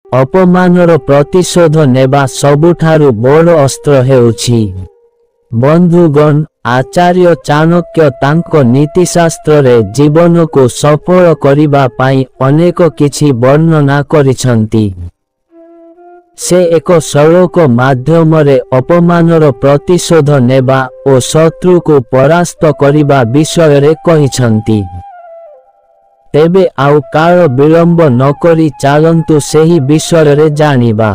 अपमानर प्रतिशोध नेबा सबुठारु बड़ अस्त्र हेउछि। बंधुगण, आचार्य चाणक्य तांको नीतिशास्त्र रे जीवन को सफल करिबा पाई अनेक किछि वर्णना करिसंती। से एक श्लोक माध्यम रे अपमानर प्रतिशोध नेबा ओ शत्रु को परास्त करिबा विषय रे कहिसंती। तेबे आउ काल विलंब न करी चालंतु सेही विषय रे जानिबा।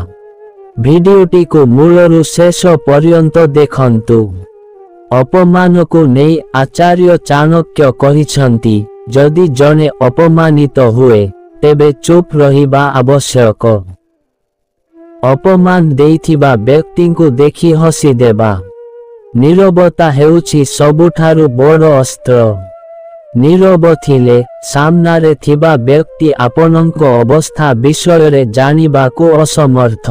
भिडियोटी को मूलरु शेष पर्यंत देखंतु। अपमान को नहीं आचार्य चाणक्य कहिसंती, जदि जने अपमानित हुए तेबे चुप रहिबा आवश्यक। अपमान देइथिबा व्यक्ति को देखि हसी देबा। नीरवता हेउछि सबुठारु बड़ अस्त्र। नीरव थिले सामनारे थिबा व्यक्ति आपनक अवस्था विषय रे जानिबा को असमर्थ।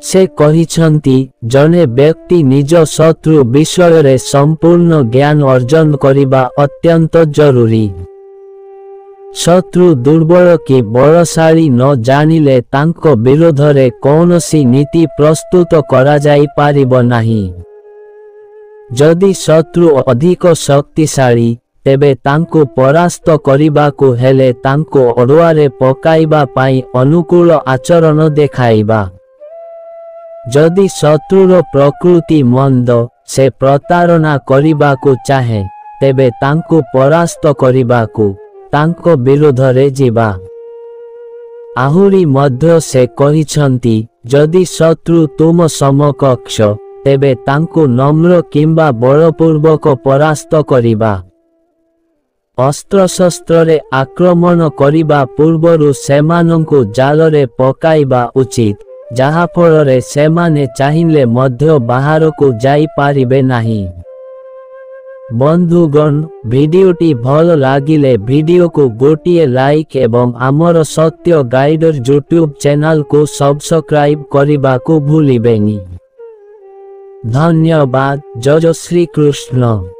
से कहिसंती, जने व्यक्ति निज शत्रु विषय रे संपूर्ण ज्ञान अर्जन करिबा अत्यंत जरूरी। शत्रु दुर्बल कि बलशाली न जानिले तांको विरोध रे कौनसी नीति प्रस्तुत करा जाई पारिबो नाही। जदि शत्रु अधिक शक्तिशाली तेबे तांको परास्त करिबाकु हेले तांको अडुआरे पकाइबा पाई अनुकूल आचरण देखाइबा। जदि शत्रुर प्रकृति मंद, से प्रतारणा करिबाकु चाहे तेबे तांको परास्त करिबाकु तांको विरोध रे जीवा। आहुरी मध्य से कहिसंती, जदि शत्रु तुम समकक्ष तेबे तांको नम्र किंबा बलपूर्वक परास्त करिबा। अस्त्रशस्त्र रे आक्रमण करिबा पूर्वरु सेमानंकु जालरे पकाइबा उचित, जहा फलरे सेमाने चाहिले मध्य बाहर को जाई पारिबे नाही। बंधुगण, भिडियोटी भल लागिले भिडियो को गोटिए लाइक एवं आमर सत्य गाइडर यूट्यूब चैनल को सब्सक्राइब करिबा को भूलिबेनी। धन्यवाद। जय श्री कृष्ण।